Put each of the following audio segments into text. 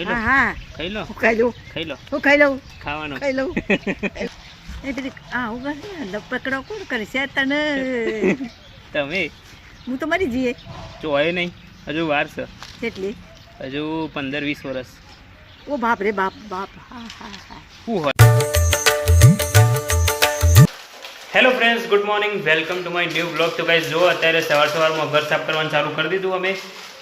हाँ हाँ खाई लो खाई लो હું ખાઈ લઉં ખાવાનું ખાઈ લઉં એ બધી આવું કરે પકડો કોણ કરે છે તને તમે હું તો મરી જઈએ જોયે નહીં હજુ વાર છે કેટલી હજુ 15-20 વર્ષ ઓ બાપ રે બાપ બાપ હા હા હા શું હોય hello friends good morning welcome to my new blog તો ગાઈસ જો અત્યારે સવારમાં ઘર સાફ કરવાનું ચાલુ કરી દીધું અમે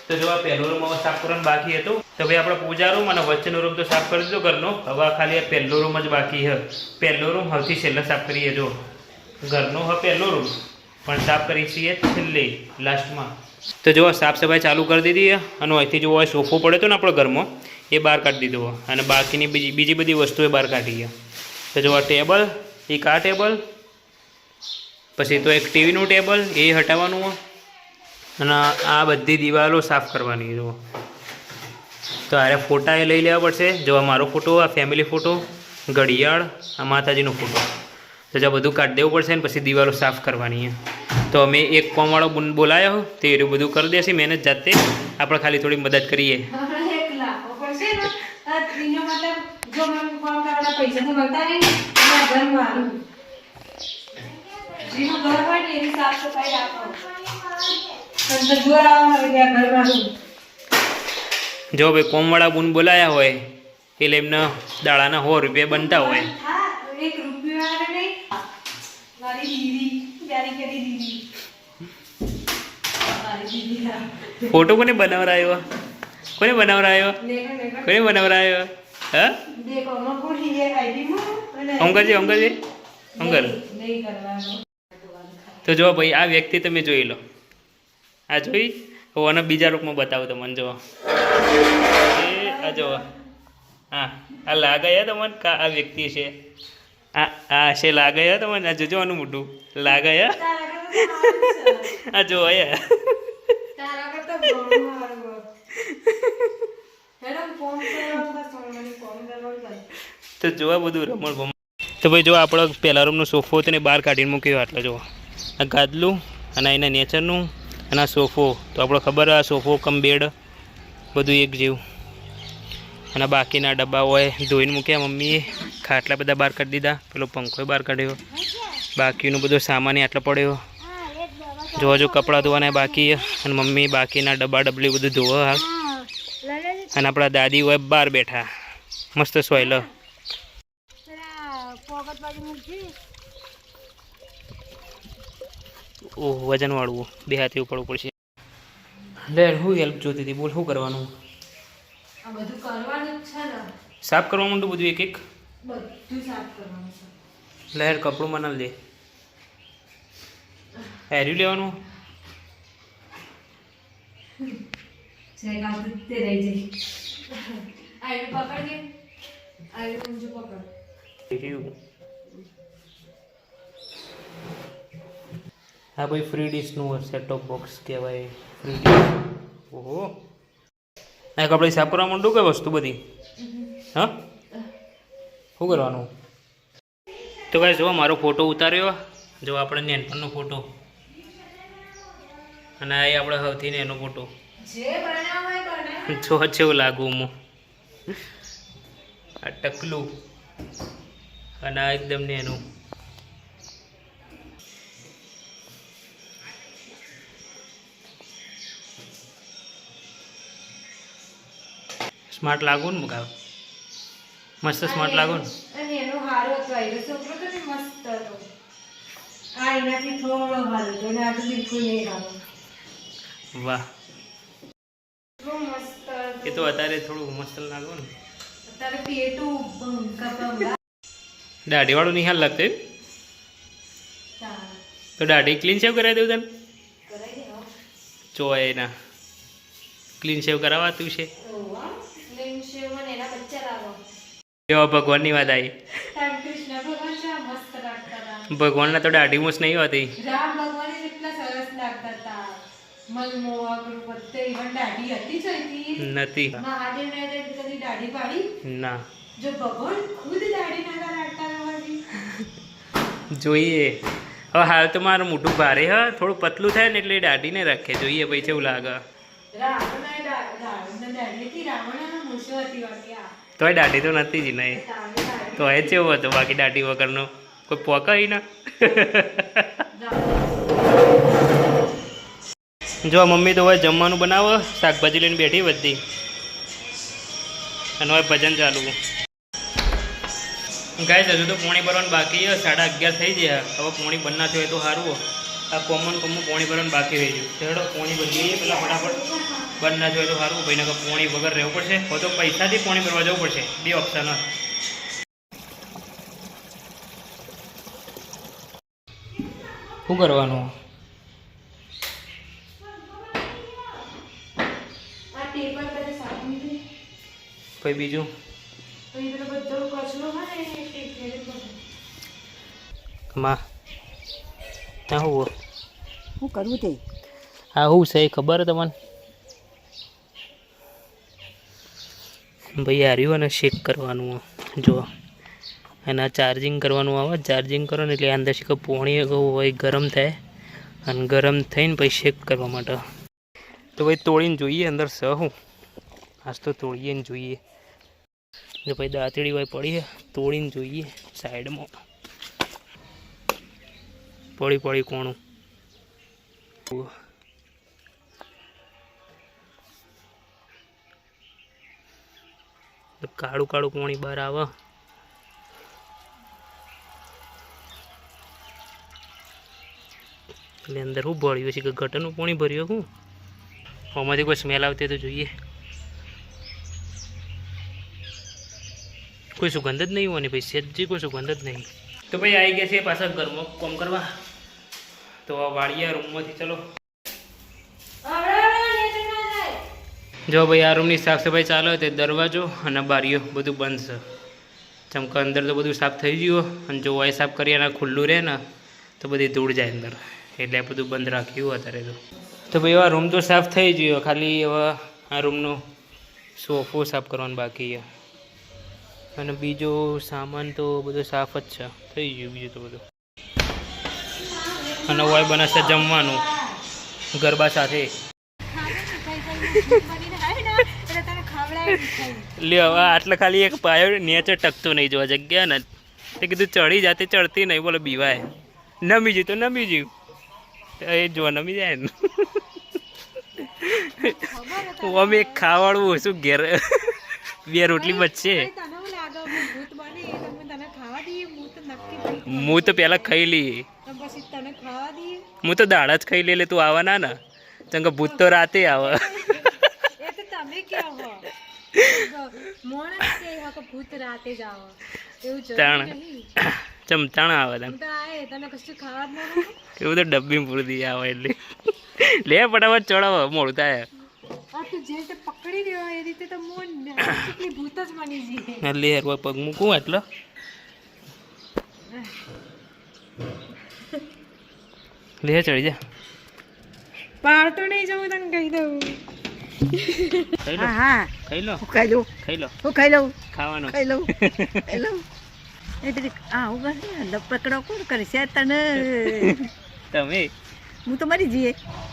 તો જો આ પહેલો રૂમ હવે સાફ કરવાનું બાકી હતું તો ભાઈ આપણો પૂજા રૂમ અને વચ્ચેનો રૂમ તો સાફ કરી દીધો ઘરનો હવે ખાલી આ પહેલો રૂમ જ બાકી છે પહેલો રૂમ સૌથી છેલ્લે સાફ કરીએ જો ઘરનો હવે પહેલો રૂમ પણ સાફ કરી છીએ છેલ્લે લાસ્ટમાં તો જો સાફ સફાઈ ચાલુ કરી દીધી અને અહીંથી જો સોફો પડ્યો હતો ને આપણો ઘરમાં એ બહાર કાઢી દીધો અને બાકીની બીજી બધી વસ્તુઓ બહાર કાઢી તો જો આ ટેબલ એક આ ટેબલ પછી તો એક ટીવીનું ટેબલ એ હટાવવાનું અને આ બધી દિવાલો સાફ કરવાની જો તો આરે ફોટા એ લઈ લેવા પડશે જો આ મારો ફોટો આ ફેમિલી ફોટો ઘડિયાળ આ માતાજીનો ફોટો તો જો બધું કાઢી દેવું પડશે ને પછી દિવાલો સાફ કરવાની તો અમે એક કોમવાળો બોલાયો તે એ બધું કરી દેશે મહેનત જાતે આપણે ખાલી થોડી મદદ કરીએ જો ભાઈ કોમવાળા બુન બોલાયા હોય એટલે એમને દાડાના 100 રૂપિયા બનતા હોય फोटो कोने बनावरायो कोने बनावरायो हाँ अंकल जी तो जो भाई आ व्यक्ति तमे जोई लो आ जोई ओने बीजा रूप में बताओ तो मन जो आ जो हाँ आ लागाया तो मन का आ व्यक्ति छे आ से लागाया तो मन आ जो अनु मोटू लागाया आ जो आया तो जो બધું રમણ તો ભાઈ જો આપણો પહેલા રૂમનો સોફો હતો ને બહાર કાઢીને મૂક્યો આટલો જો આ ગાદલું અને એના નેચરનું અને આ સોફો તો આપણો ખબર આ સોફો કમ બેડ બધું એક જેવું અને બાકીના ડબ્બા હોય ધોઈને મૂક્યા મમ્મીએ ખાટલા બધા બહાર કાઢી દીધા પેલો પંખો બહાર કાઢ્યો બાકીનો બધો સામાન આટલો પડ્યો જો કપડાં ધોવાના બાકી અને મમ્મી બાકીના ડબ્બા ડબલી બધું ધોવા હાલ અને આપણા દાદી હોય બહાર બેઠા મસ્ત સોયલો ઓહ વજન વાળવું બે હાથે ઉપાડવું પડશે લે હું હેલ્પ જોતી હતી બોલ શું કરવાનું સાફ કરવા માંડું બધું એક એક લહેર કપડું બનાવી દે હેર્યું લેવાનું હા ભાઈ ફ્રી ડીશનું સેટટોપ બોક્સ કહેવાય ફ્રી ડીશ ઓહો આ કપડે સાફ કરવા માંડું કઈ વસ્તુ બધી હા શું કરવાનું તો ભાઈ જો મારો ફોટો ઉતાર્યો જો આપણે નેનપણનો ફોટો અને આ આપણે સૌથી નેનો ફોટો જો એવું લાગુ હું આ ટકલું અને આ એકદમ નેનું સ્માર્ટ લાગુ ને મુકાવ મસ્ત સ્માર્ટ લાગુ ને અને એનો હારો હતો આયરો છોકરો તો મસ્ત હતો આ એનાથી થોડો હારો હતો ને આ તો બિલકુલ નહીં હારો વાહ મસ્ત એ તો અત્યારે થોડું મસ્ત લાગો ને અત્યારે પેટું કપડા દાઢી વાળું નહીં હાલ લાગતું તો દાઢી ક્લીન શેવ કરાવી દેવું તને ચોય ના ક્લીન શેવ કરાવાતું છે એવા ભગવાનની વાત આવી ભગવાનના તો દાઢી મૂછ નહીં હોતી નથી ના જોઈએ હવે હાલ તો મારું મોટું ભારે હ થોડું પતલું થાય ને એટલે દાઢીને રાખે જોઈએ ભાઈ કેવું લાગે તોય દાઢી તો નથી જ નહીં તો એ કેવું હતું બાકી દાઢી વગરનો કોઈ પોકાય ના જો મમ્મી તો હવે જમવાનું બનાવો શાકભાજી લઈને બેઠી બધી અને હવે ભજન ચાલુ ગાઈસ હજુ તો પોણી ભરવાનું બાકી છે 11:30 થઈ ગયા હવે પોણી બનના થયો તો સારું આ કોમન પોણી ભરવાનું બાકી રહી ગયું ચડો પોણી ભરી લઈએ પેલા ફટાફટ બનના થયો તો સારું ભાઈને કે પોણી વગર રહેવું પડશે હવે તો પૈસાથી પોણી ભરવા જવું પડશે બે ઓપ્શન શું કરવાનું કોઈ બીજું માં હું કરવું તે હા હું છે ખબર તમને ભાઈ હાર્યું અને શેક કરવાનું જો અને ચાર્જિંગ કરવાનું આવે ચાર્જિંગ કરો ને એટલે અંદર શીખો પોણી હોય ગરમ થાય અને ગરમ થઈને પછી શેક કરવા માટે તો ભાઈ તોડીને જોઈએ અંદર સ હું આજ તો તોડીએ ને જોઈએ જો ભાઈ દાંતડી હોય પડી તોડીને જોઈએ સાઈડમાં પડી કોણું કાળું કાળું પોણી બહાર આવે એટલે અંદર શું ભળ્યું છે કે ગટરનું પાણી ભર્યું હું આમાંથી કોઈ સ્મેલ આવતી તો જોઈએ કોઈ સુગંધ જ નહીં હોવાની ભાઈ સેજી કોઈ સુગંધ જ નહીં તો ભાઈ આવી ગયા છે પાછા ઘરમાં કોમ કરવા તો વાળીએ રૂમમાંથી ચલો જો ભાઈ આ રૂમની સાફ સફાઈ ચાલે તે દરવાજો અને બારીઓ બધું બંધ છે ચમકા અંદર તો બધું સાફ થઈ ગયું અને જો વાય સાફ કરીએ અને ખુલ્લું રહે ને તો બધી ધૂળ જાય અંદર એટલે આ બધું બંધ રાખ્યું અત્યારે તો ભાઈ આ રૂમ તો સાફ થઈ ગયો ખાલી હવે આ રૂમનો સોફો સાફ કરવાનો બાકી છે અને બીજો સામાન તો બધો સાફ જ છે થઈ ગયું બીજું તો બધું અને વાય બનાવશે જમવાનું ગરબા સાથે લે હવે આટલે ખાલી એક પાયો નેચે ટકતો નહીં જોવા જગ્યા ને તે કીધું ચડી જાતે ચડતી નહીં બોલો બીવાય નમી જ્યું તો નમી જ્યું એ જો નમી જાય ને અમે એક ખાવાડવું શું ઘેર બે રોટલી બચશે હું તો પેલા ખાઈ લઈએ હું તો દાડા જ ખાઈ લે તું આવવાના ને ચંગ ભૂત તો રાતે આવે ચમચાણા આવે તને એવું તો ડબ્બી પૂરી આવે એટલે લે ફટાફટ ચડાવો મોડું થાય લે પગ મૂકું એટલે લે ચડી જા બહાર તો નહીં જવું તને કહી દઉં ખાઈ લો ખાવાનું પકડો કોણ કરશે તને તમે હું તો મરી જઈએ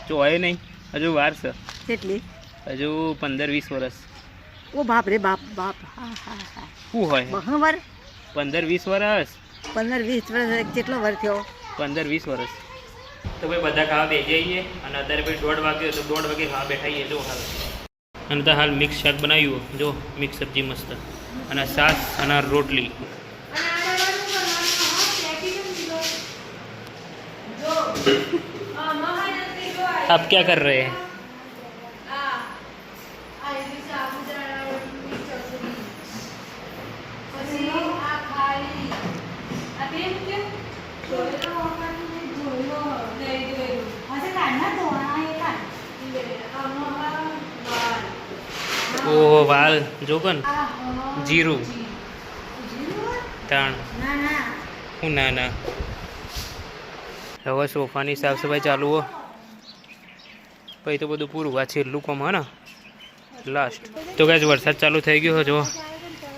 જોવાય નહીં હજુ વાર છે કેટલી હજુ 15-20 વર્ષ ઓ બાપ રે બાપ બાપ શું હોય બહર 15-20 વર્ષ 15-20 વર્ષ કેટલો વર્ષ થયો 15-20 વર્ષ તો ભાઈ બધા ખાવા બેસી જઈએ અને અત્યારે ભાઈ 1:30 વાગ્યો તો 1:30 વાગે ખાવા બેઠાઈએ જો હાલ અને તો હાલ મિક્સ શાક બનાવ્યું જો મિક્સ સબ્જી મસ્ત અને છાશ અને રોટલી आप क्या कर रहे हैं ओह वाल जोगन जीरू ताण હું ના ના હવે સોફાની સાફ સફાઈ ચાલુ હો પછી તો બધું પૂરું આ છેલ્લું કામ હા ને લાસ્ટ તો ગાઈસ વરસાદ ચાલુ થઈ ગયો જો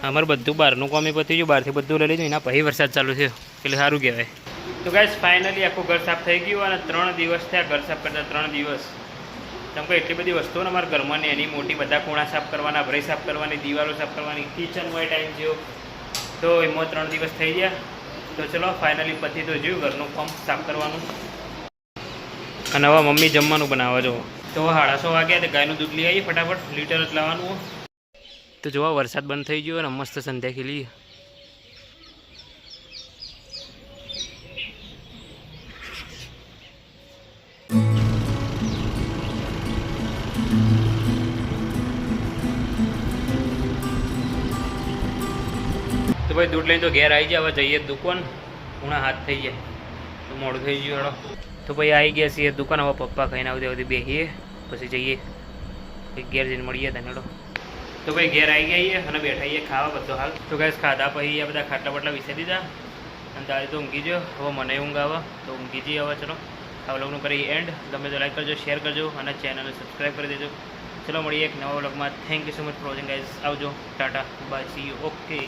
અમારે બધું બહારનું કામ એ પતી ગયું બહારથી બધું લઈ લીધું એના પછી વરસાદ ચાલુ થયો એટલે સારું કહેવાય તો ગાઈસ ફાઇનલી આખું ઘર સાફ થઈ ગયું અને 3 દિવસ થયા ઘર સાફ કરતા 3 દિવસ કેમ કે એટલી બધી વસ્તુઓ ને અમારા ઘરમાં ને એની મોટી બધા ખૂણા સાફ કરવાના, ભરાઈ સાફ કરવાની, દિવાલો સાફ કરવાની, કિચનમાં ટાઈમ જેવો તો એમાં 3 દિવસ થઈ ગયા. તો ચલો ફાઇનલી પછી તો જોયું ઘરનું કામ સાફ કરવાનું. અને હવે મમ્મી જમવાનું બનાવવા જો. તો 6:30 વાગ્યા તો ગાયનું દૂધ લઈ આવીએ ફટાફટ, લીટર જ લાવવાનું. તો જોવા વરસાદ બંધ થઈ ગયો અને મસ્ત સંધ્યા ખીલી. તો ભાઈ દૂધ લઈને તો ઘેર આવી જાય. હવે જઈએ દુકાન, પૂણા હાથ થઈ જાય તો મોડું થઈ ગયું. હેડો તો ભાઈ આવી ગયા છીએ દુકાન. હવે પપ્પા ખાઈને આવતી બેસીએ પછી જઈએ ઘેર જઈને મળીએ તને. હેડો તો ભાઈ ઘેર આવી ગયા અને બેઠાઈએ ખાવા બધો હાલ. તો ગાઈસ ખાધા પછી આ બધા ખાટલા બાટલા વિસરી દીધા અને તારી તો ઊંઘી ગયો. હવે મને ઊંઘ આવે તો ઊંઘી જઈએ. હવે ચલો આ વ્લોગનું કરી એન્ડ. ગમે તો લાઈક કરજો, શેર કરજો અને ચેનલને સબસ્ક્રાઈબ કરી દેજો. ચલો મળીએ એક નવા વ્લોગમાં. Thank you so much for watching guys. આવજો, tata, bye, see you. Okay.